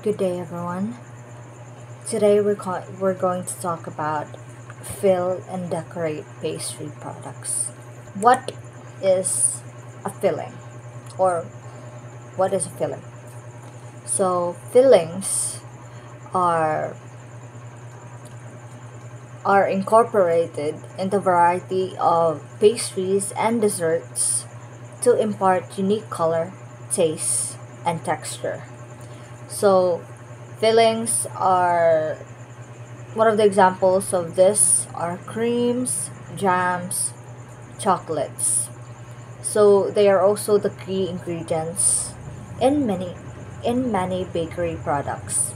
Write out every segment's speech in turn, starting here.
Good day, everyone. Today we're going to talk about fill and decorate pastry products. What is a filling, or what is a filling? So fillings are are incorporated into a variety of pastries and desserts to impart unique color, taste, and texture. So fillings are one of the examples of this are creams, jams, chocolates. So they are also the key ingredients in many bakery products.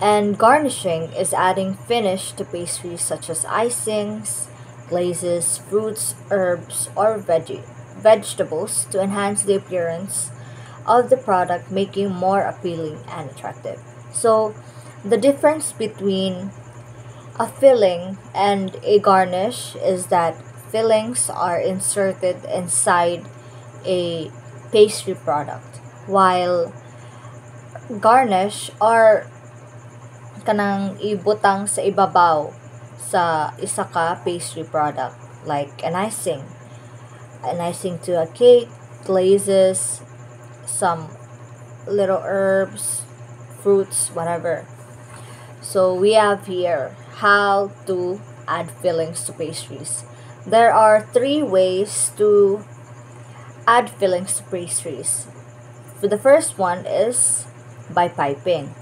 And garnishing is adding finish to pastries such as icings, glazes, fruits, herbs, or vegetables to enhance the appearance of the product, making more appealing and attractive. So the difference between a filling and a garnish is that fillings are inserted inside a pastry product, while garnish are kanang ibutang sa ibabaw sa isa ka pastry product like an icing to a cake, glazes, some little herbs, fruits, whatever. So we have here how to add fillings to pastries. There are three ways to add fillings to pastries. The first one is by piping.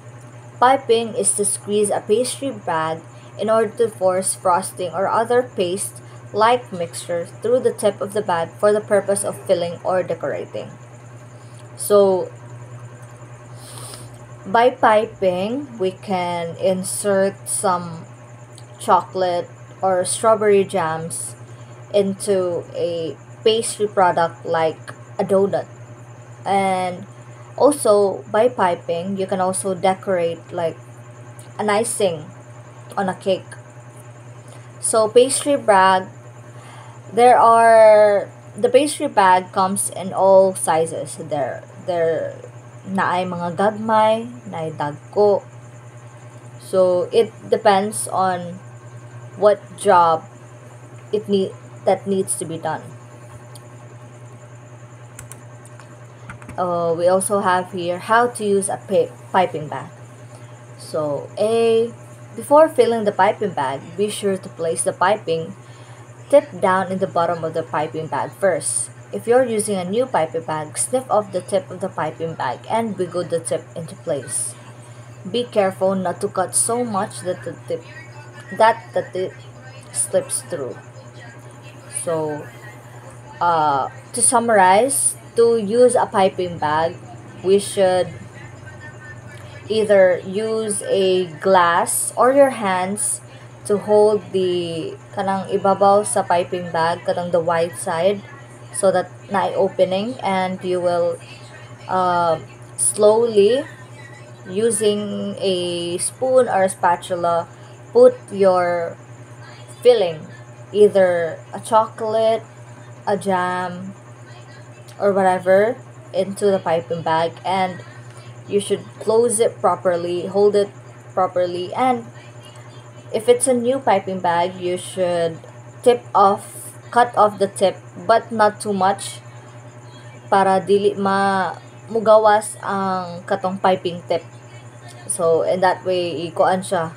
Piping is to squeeze a pastry bag in order to force frosting or other paste like mixture through the tip of the bag for the purpose of filling or decorating. So by piping, we can insert some chocolate or strawberry jams into a pastry product like a donut. And also by piping, you can also decorate like an icing on a cake. So there are the pastry bag comes in all sizes. There naay mga gagmay, naay dagko. So it depends on what job that needs to be done. We also have here how to use a piping bag. So before filling the piping bag, be sure to place the piping tip down in the bottom of the piping bag first. If you're using a new piping bag, snip off the tip of the piping bag and wiggle the tip into place. Be careful not to cut so much that the tip slips through. So to summarize, to use a piping bag, we should either use a glass or your hands to hold the kanang ibabaw sa piping bag, kanang the white side, so that na opening, and you will slowly using a spoon or a spatula put your filling, either a chocolate, a jam, or whatever, into the piping bag, and you should close it properly, hold it properly, and if it's a new piping bag, you should cut off the tip, but not too much para dili mugawas ang katong piping tip. So in that way, ikuan siya.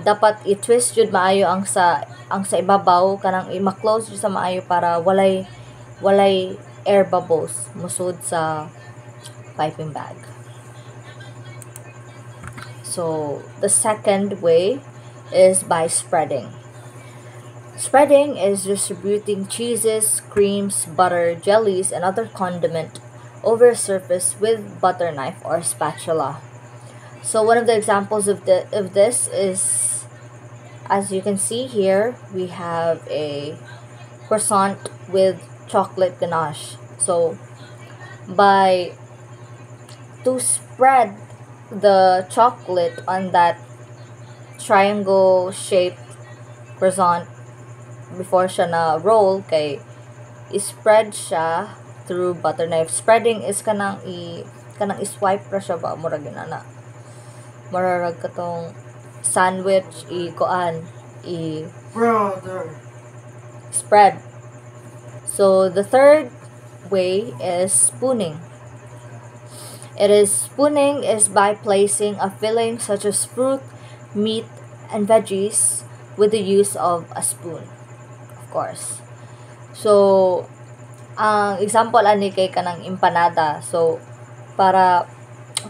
Dapat i-twist jud maayo ang sa ibabaw kanang i-close jud sa maayo para walay air bubbles musud sa piping bag. So the second way is by spreading. Spreading is distributing cheeses, creams, butter, jellies, and other condiment over a surface with butter knife or spatula. So one of the examples of this is, as you can see here, we have a croissant with chocolate ganache. So to spread the chocolate on that triangle shaped croissant before siya na roll, kay i-spread siya through butter knife. Spreading is kanang kanang i-swipe ra siya ba murag inana. Murag katong sandwich i-kuan Brother. spread. So the third way is spooning. Spooning is by placing a filling such as fruit, meat, and veggies with the use of a spoon, of course. So, ang example ani kay kanang empanada. So, para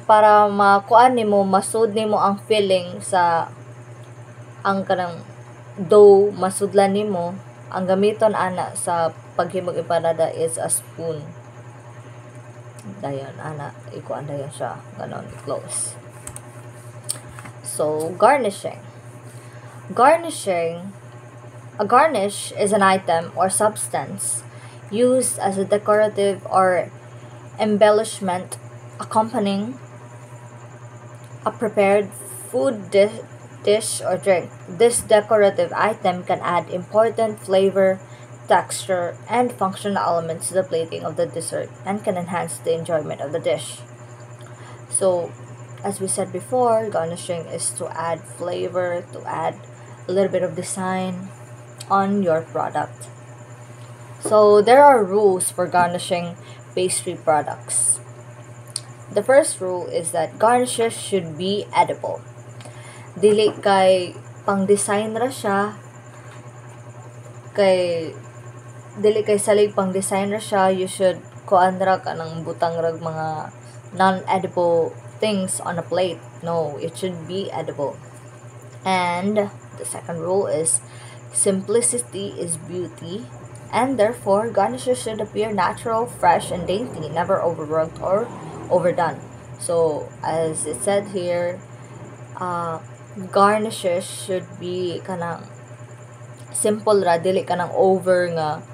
para makuan nimo, masud nimo ang filling sa ang kanang dough, masudlan nimo, ang gamiton ana sa paghimog empanada is a spoon. Dayon ana ikuan dayon siya ganon close. So garnishing a garnish is an item or substance used as a decorative or embellishment accompanying a prepared dish or drink. This decorative item can add important flavor, texture, and functional elements to the plating of the dessert and can enhance the enjoyment of the dish. So, as we said before, garnishing is to add flavor, to add a little bit of design on your product. So, there are rules for garnishing pastry products. The first rule is that garnishes should be edible. Dili kay pang-design ra siya, dili kay salig pang-design ra siya, you should kuan ra ka ng butang rag mga non-edible things on a plate. No, it should be edible. And the second rule is simplicity is beauty, and therefore garnishes should appear natural, fresh, and dainty, never overworked or overdone. So, as it said here, garnishes should be kanang simple ra, dili kanang over nga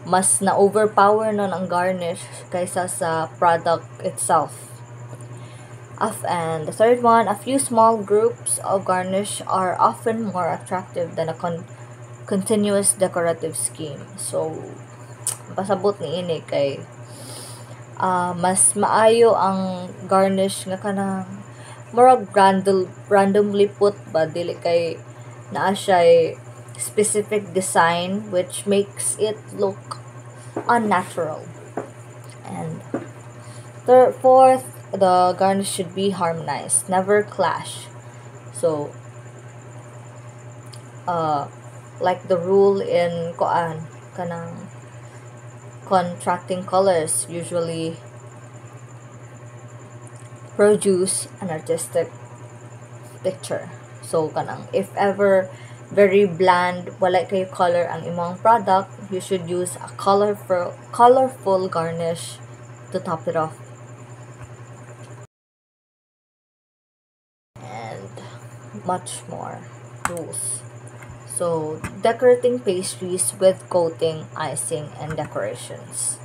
mas na overpower nun ang garnish kaysa sa product itself. And the third one, a few small groups of garnish are often more attractive than a continuous decorative scheme. So, pasabot ni ini kay mas maayo ang garnish nga kanang murag randomly put ba, dili kay naa siya specific design which makes it look unnatural. And fourth, the garnish should be harmonized, never clash. So, like the rule in koan kanang contrasting colors usually produce an artistic picture. So kanang if ever very bland, wala kayo color ang imong product, you should use a colorful garnish to top it off. And much more rules. So, decorating pastries with coating, icing, and decorations.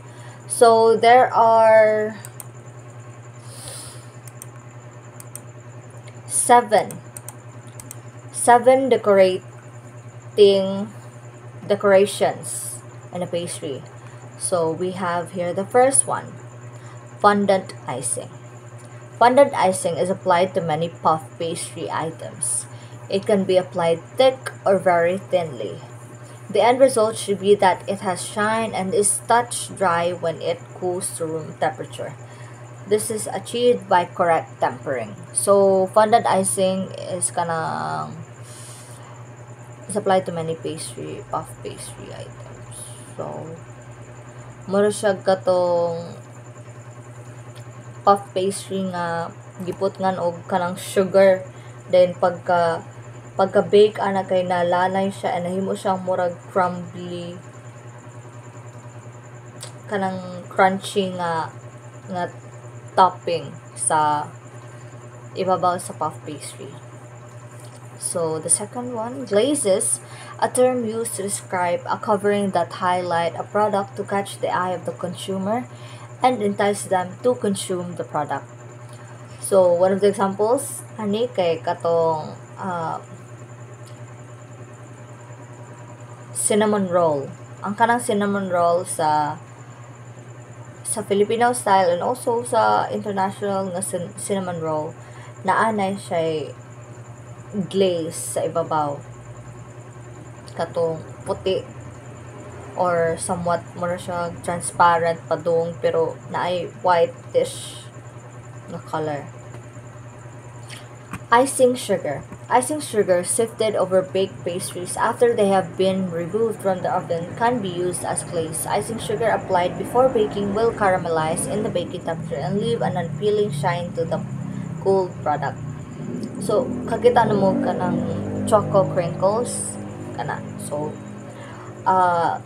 So, there are seven decorations in a pastry. So, we have here the first one, fondant icing. Fondant icing is applied to many puff pastry items. It can be applied thick or very thinly. The end result should be that it has shine and is touch dry when it cools to room temperature. This is achieved by correct tempering. So, fondant icing is applied to many puff pastry items. So, mura siya katong puff pastry nga giput ngan og kanang sugar, then pagka-bake ana kay nalalay siya and nahimo siyang murag crumbly kanang crunchy nga topping sa ibabaw sa puff pastry. So the second one, glazes, a term used to describe a covering that highlight a product to catch the eye of the consumer and entice them to consume the product. So one of the examples ani kay katong cinnamon roll. Ang kanang cinnamon roll sa sa Filipino style and also sa international na cinnamon roll, naanay siya glaze sa ibabaw katong puti or somewhat mura siya transparent padung pero naay whitish na color. Icing sugar. Icing sugar sifted over baked pastries after they have been removed from the oven can be used as glaze. Icing sugar applied before baking will caramelize in the baking temperature and leave an unpeeling shine to the cooled product. So, kakita na mo ka ng choco crinkles kana. So,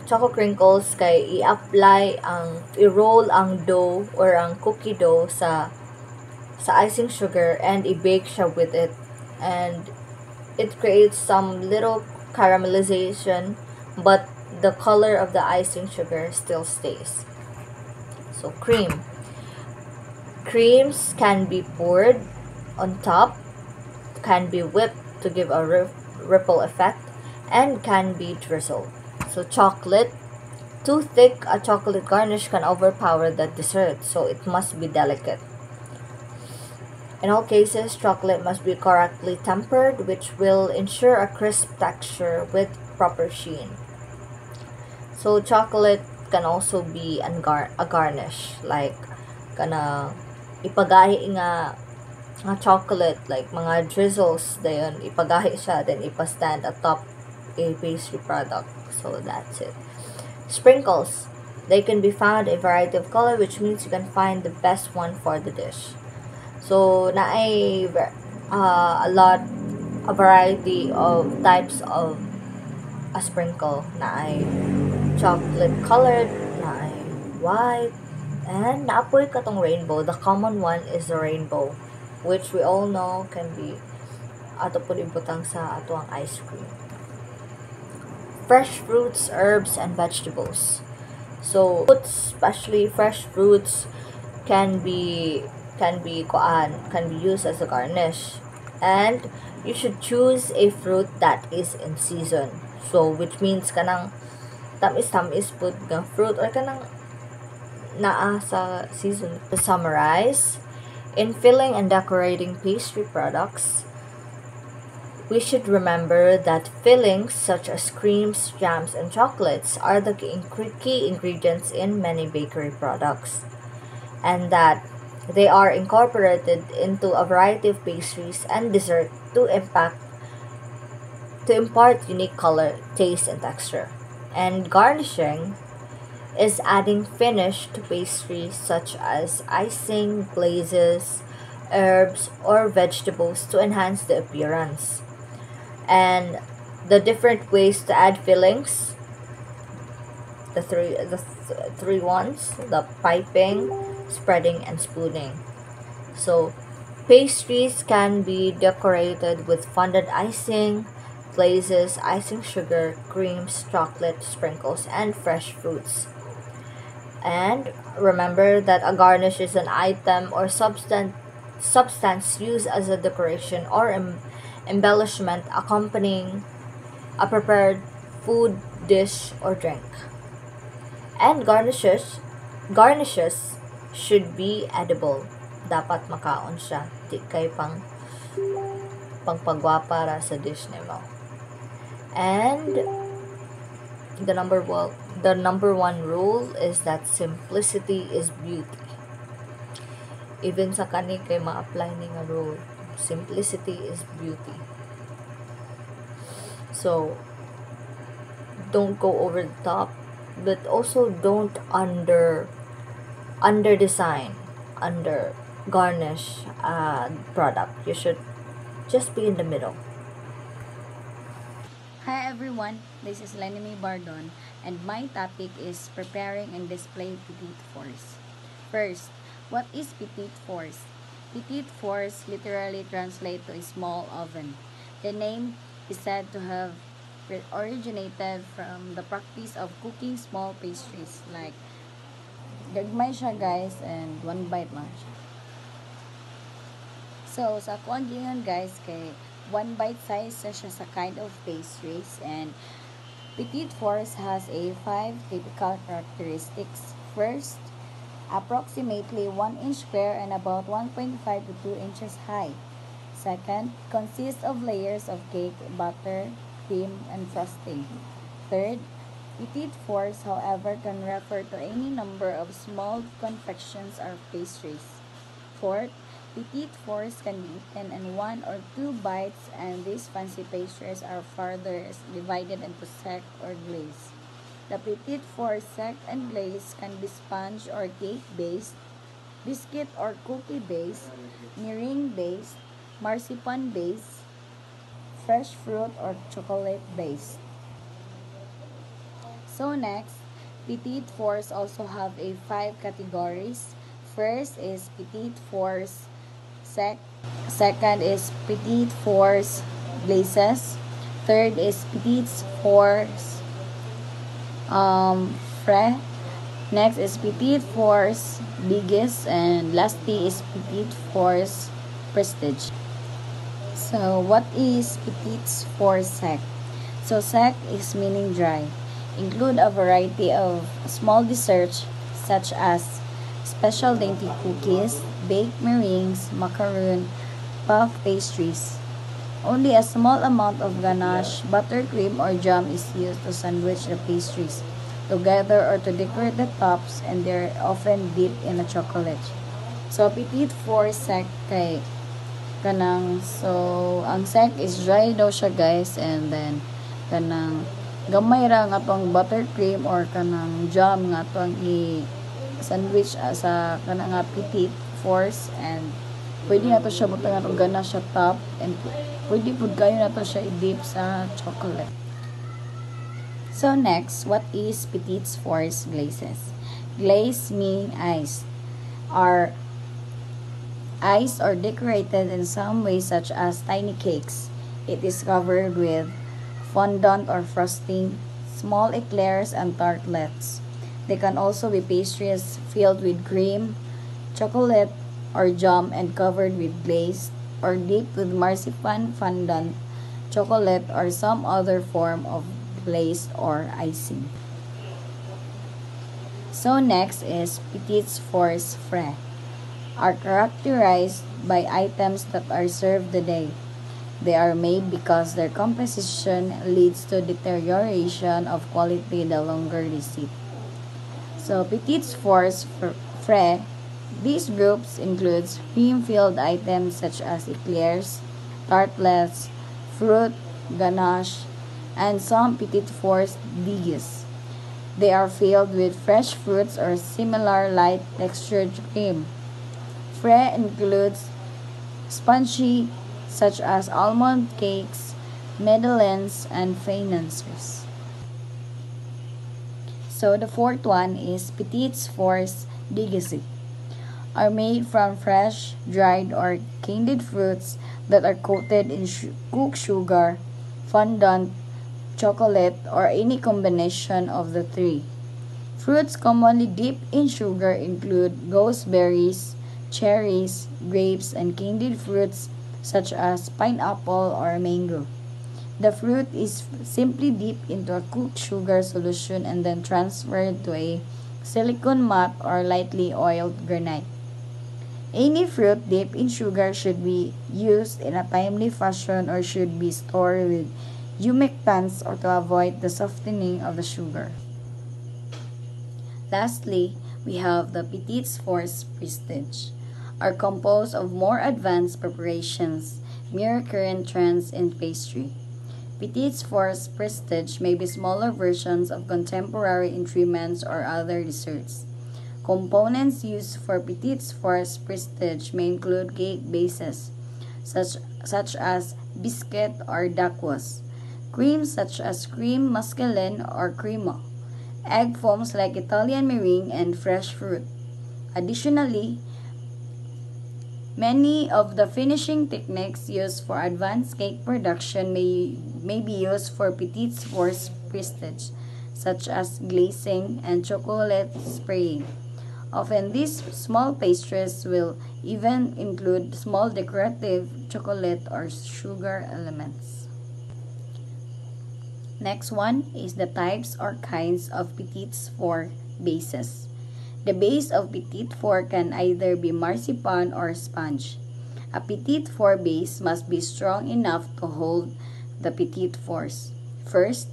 choco crinkles kay i-roll ang dough or ang cookie dough sa icing sugar and i-bake siya with it, and it creates some little caramelization but the color of the icing sugar still stays. So creams can be poured on top, can be whipped to give a ripple effect, and can be drizzled. So chocolate, too thick a chocolate garnish can overpower the dessert, so it must be delicate. In all cases, chocolate must be correctly tempered, which will ensure a crisp texture with proper sheen. So chocolate can also be a garnish, like kana ipagahi nga chocolate, like mga drizzles dayon ipagahi siya then ipa-stand atop a pastry product. So that's it. Sprinkles. They can be found a variety of color, which means you can find the best one for the dish. So, a variety of types of a sprinkle. Naay chocolate colored, naay white, and naapoy katong rainbow. The common one is the rainbow, which we all know can be ato po ibutang sa ato ang ice cream. Fresh fruits, herbs, and vegetables. So, especially fresh fruits, can be used as a garnish, and you should choose a fruit that is in season, so which means kanang tamis pud nga fruit or kanang naa sa season. To summarize, in filling and decorating pastry products, we should remember that fillings such as creams, jams, and chocolates are the key ingredients in many bakery products, and that they are incorporated into a variety of pastries and dessert to impart unique color, taste, and texture. And garnishing is adding finish to pastries such as icing, glazes, herbs, or vegetables to enhance the appearance. And the different ways to add fillings, three ones: the piping, spreading, and spooning. So pastries can be decorated with fondant icing, glazes, icing sugar, creams, chocolate, sprinkles, and fresh fruits. And remember that a garnish is an item or substance used as a decoration or embellishment accompanying a prepared food, dish, or drink. And garnishes should be edible. Dapat makaon siya. Di kay pangpagwa para sa dish nimo. And the number one rule is that simplicity is beauty. Even sa kani kay ma-apply ni nga rule, simplicity is beauty. So don't go over the top, but also don't under design, under garnish product. You should just be in the middle. Hi everyone, this is Lenny Bardon, and my topic is preparing and displaying petite fours. First, what is petite fours? Petite fours literally translate to a small oven. The name is said to have originated from the practice of cooking small pastries, like gagmay siya guys, and one bite lang siya. So sa ako ang gingan guys, kay one bite size na siya sa kind of pastries, and petite fours has a 5 typical characteristics. First, approximately 1 inch square and about 1.5 to 2 inches high. Second, consists of layers of cake, butter, cream, and frosting. Third, petite fours, however, can refer to any number of small confections or pastries. Fourth, petite fours can be eaten in one or two bites, and these fancy pastries are further divided into sec or glaze. The petite four sec and glaze can be sponge or cake based, biscuit or cookie based, meringue based, marzipan based, fresh fruit or chocolate based. So next, petite fours also have a 5 categories. First is petite fours sec. Second is petite fours glazes. Third is petite fours frais. Next is petite fours biggest, and lastly is petite fours prestige. So what is petite fours sec? So sec is meaning dry. Include a variety of small desserts such as special dainty cookies, baked meringues, macaroon, puff pastries. Only a small amount of ganache, buttercream, or jam is used to sandwich the pastries together or to decorate the tops, and they're often dipped in a chocolate. So, petite four sec kay kanang, so ang sec is dry daw siya guys, and then kanang gamay ra nga tong buttercream or kanang jam nga tong i-sandwich sa kanang nga petite fours, and pwede na to siya butangan og ganache sa top, and pwede pud kayo na to siya i-dip sa chocolate. So next, what is petite fours glazes? Glaze meaning ice. Are iced or decorated in some way such as tiny cakes. It is covered with fondant or frosting, small eclairs, and tartlets. They can also be pastries filled with cream, chocolate, or jam and covered with glaze, or dipped with marzipan, fondant, chocolate, or some other form of glaze or icing. So next is petite fours frais. Are characterized by items that are served the day. They are made because their composition leads to deterioration of quality the longer they sit. So petite fours frais, these groups includes cream-filled items such as eclairs, tartlets, fruit, ganache, and some petite fours biggest. They are filled with fresh fruits or similar light textured cream. Frais includes spongy such as almond cakes, madeleines, and financiers. So the fourth one is petite fours déguisées. Are made from fresh, dried, or candied fruits that are coated in cooked sugar, fondant, chocolate, or any combination of the three. Fruits commonly dipped in sugar include gooseberries, cherries, grapes, and candied fruits such as pineapple or mango. The fruit is simply dipped into a cooked sugar solution and then transferred to a silicone mat or lightly oiled granite. Any fruit dipped in sugar should be used in a timely fashion or should be stored with humectants or to avoid the softening of the sugar. Lastly, we have the petite fours prestige, are composed of more advanced preparations, mirror current trends in pastry. Petite fours prestige may be smaller versions of contemporary intriments or other desserts. Components used for petite fours prestige may include cake bases, such as biscuit or dacquoise, cream such as cream masculine or crema, egg foams like Italian meringue, and fresh fruit. Additionally, many of the finishing techniques used for advanced cake production may be used for petite fours prestige, such as glazing and chocolate spraying. Often, these small pastries will even include small decorative chocolate or sugar elements. Next one is the types or kinds of petite fours bases. The base of petite four can either be marzipan or sponge. A petite four base must be strong enough to hold the petite fours. First,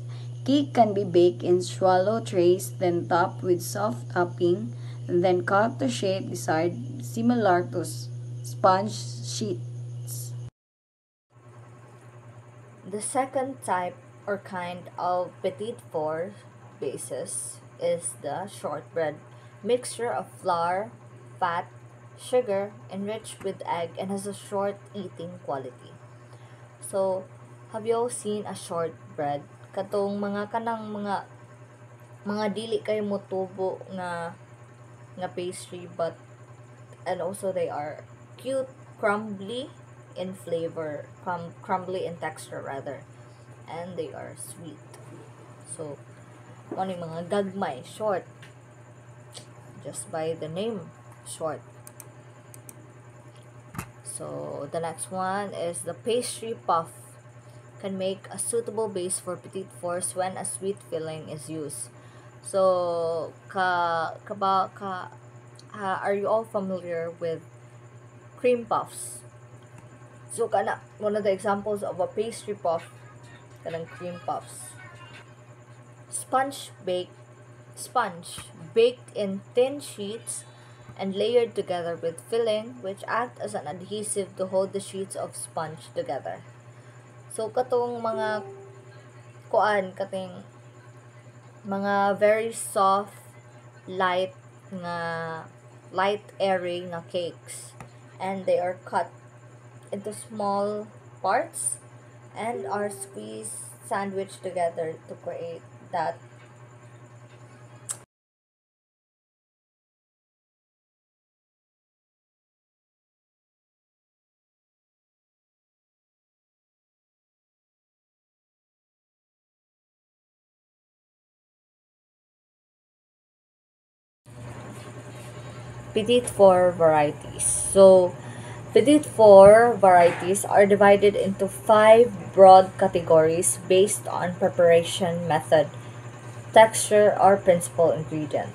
cake can be baked in swallow trays, then topped with soft topping, then cut to shape desired, similar to sponge sheets. The second type or kind of petite four bases is the shortbread mixture of flour, fat, sugar, enriched with egg and has a short eating quality. So, have you all seen a shortbread? Katong mga kanang mga dili kay motubo nga pastry, but and also they are cute, crumbly in flavor, crumbly in texture rather, and they are sweet. So, ano yung mga gagmay, short, just by the name, short. So, the next one is the pastry puff. Can make a suitable base for petite fours when a sweet filling is used. So, are you all familiar with cream puffs? So, one of the examples of a pastry puff, kanang cream puffs. Sponge baked in thin sheets and layered together with filling, which act as an adhesive to hold the sheets of sponge together. So, katong mga mga very soft, light airy nga cakes, and they are cut into small parts and are squeezed, sandwiched together to create that petite four varieties. So, petite four varieties are divided into 5 broad categories based on preparation method, texture, or principal ingredient.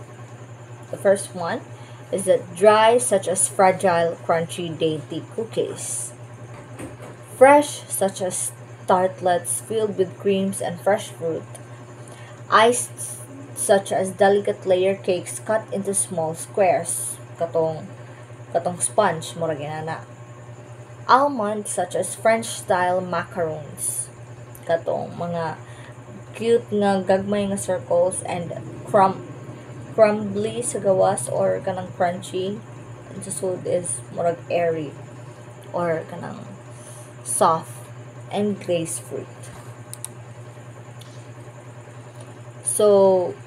The first one is that dry, such as fragile, crunchy, dainty cookies. Fresh, such as tartlets filled with creams and fresh fruit. Iced, such as delicate layer cakes cut into small squares. Katong sponge, mura ginana. Almond, such as French-style macaroons. Katong mga cute nga gagmay nga circles and crumbly sa gawas or kanang crunchy. And sa sud is murag airy or kanang soft and glazed fruit. So,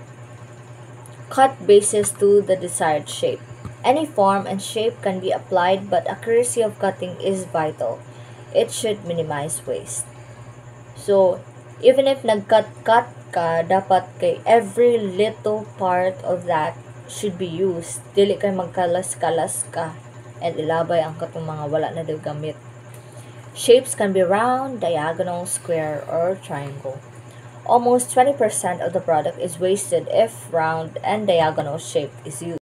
cut bases to the desired shape. Any form and shape can be applied, but accuracy of cutting is vital. It should minimize waste. So, even if nagcut-cut ka, dapat kay every little part of that should be used. Dili kay magkalas-kalas ka and ilabay ang katong mga wala na daw gamit. Shapes can be round, diagonal, square, or triangle. Almost 20% of the product is wasted if round and diagonal shape is used.